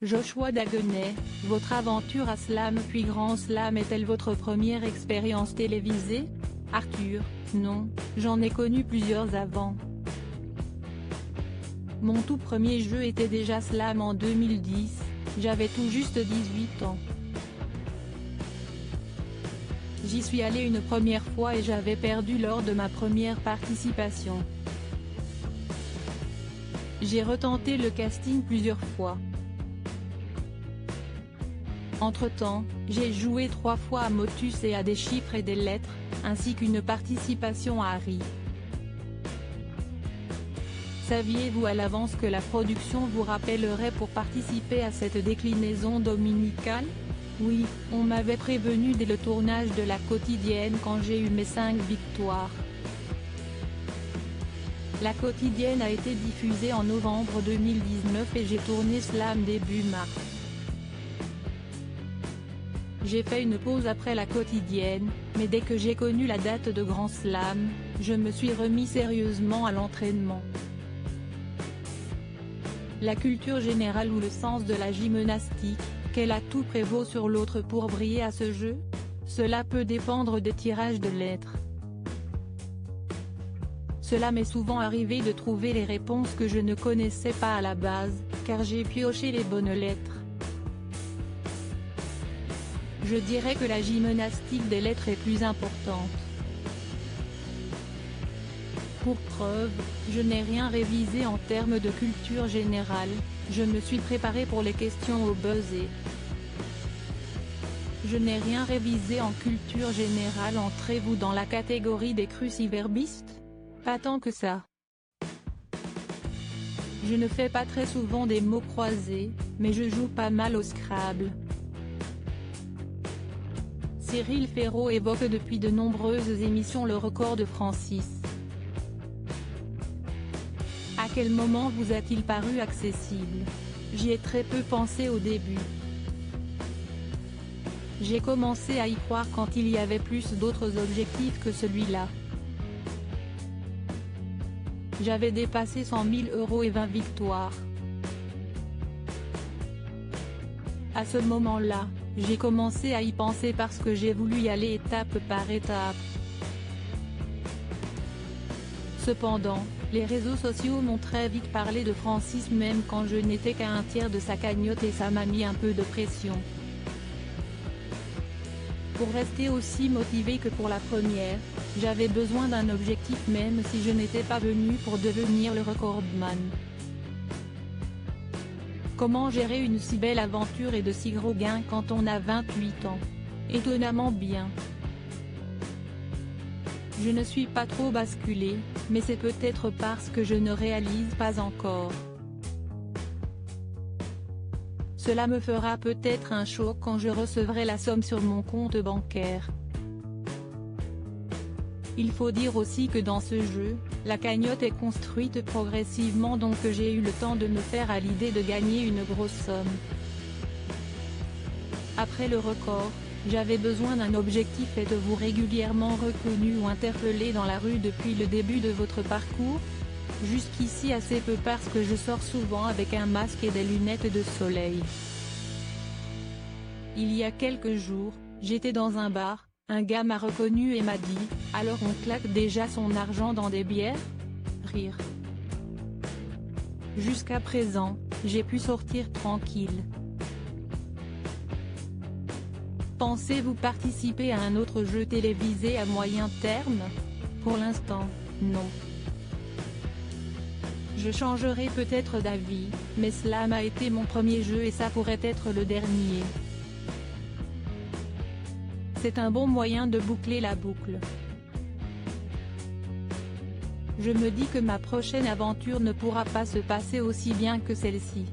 Joshua Dagenais, votre aventure à Slam puis Grand Slam est-elle votre première expérience télévisée? Arthur, non, j'en ai connu plusieurs avant. Mon tout premier jeu était déjà Slam en 2010, j'avais tout juste 18 ans. J'y suis allé une première fois et j'avais perdu lors de ma première participation. J'ai retenté le casting plusieurs fois. Entre-temps, j'ai joué 3 fois à Motus et à des chiffres et des lettres, ainsi qu'une participation à Harry. Saviez-vous à l'avance que la production vous rappellerait pour participer à cette déclinaison dominicale? Oui, on m'avait prévenu dès le tournage de la quotidienne quand j'ai eu mes 5 victoires. La quotidienne a été diffusée en novembre 2019 et j'ai tourné Slam début mars. J'ai fait une pause après la quotidienne, mais dès que j'ai connu la date de Grand Slam, je me suis remis sérieusement à l'entraînement. La culture générale ou le sens de la gymnastique, quel atout prévaut sur l'autre pour briller à ce jeu? Cela peut dépendre des tirages de lettres. Cela m'est souvent arrivé de trouver les réponses que je ne connaissais pas à la base, car j'ai pioché les bonnes lettres. Je dirais que la gymnastique des lettres est plus importante. Pour preuve, je n'ai rien révisé en termes de culture générale, je me suis préparé pour les questions au buzzer. Je n'ai rien révisé en culture générale. Entrez-vous dans la catégorie des cruciverbistes? Pas tant que ça. Je ne fais pas très souvent des mots croisés, mais je joue pas mal au Scrabble. Cyril Ferraud évoque depuis de nombreuses émissions le record de Francis. À quel moment vous a-t-il paru accessible? J'y ai très peu pensé au début. J'ai commencé à y croire quand il y avait plus d'autres objectifs que celui-là. J'avais dépassé 100 000 € et 20 victoires. À ce moment-là, j'ai commencé à y penser parce que j'ai voulu y aller étape par étape. Cependant, les réseaux sociaux m'ont très vite parlé de Francis même quand je n'étais qu'à un tiers de sa cagnotte et ça m'a mis un peu de pression. Pour rester aussi motivé que pour la première, j'avais besoin d'un objectif même si je n'étais pas venu pour devenir le recordman. Comment gérer une si belle aventure et de si gros gains quand on a 28 ans? Étonnamment bien. Je ne suis pas trop basculé, mais c'est peut-être parce que je ne réalise pas encore. Cela me fera peut-être un choc quand je recevrai la somme sur mon compte bancaire. Il faut dire aussi que dans ce jeu, la cagnotte est construite progressivement donc j'ai eu le temps de me faire à l'idée de gagner une grosse somme. Après le record, j'avais besoin d'un objectif. Êtes-vous régulièrement reconnu ou interpellé dans la rue depuis le début de votre parcours? Jusqu'ici assez peu parce que je sors souvent avec un masque et des lunettes de soleil. Il y a quelques jours, j'étais dans un bar, un gars m'a reconnu et m'a dit « Alors on claque déjà son argent dans des bières ?» Rire. Jusqu'à présent, j'ai pu sortir tranquille. Pensez-vous participer à un autre jeu télévisé à moyen terme? Pour l'instant, non. Je changerai peut-être d'avis, mais Slam a été mon premier jeu et ça pourrait être le dernier. C'est un bon moyen de boucler la boucle. Je me dis que ma prochaine aventure ne pourra pas se passer aussi bien que celle-ci.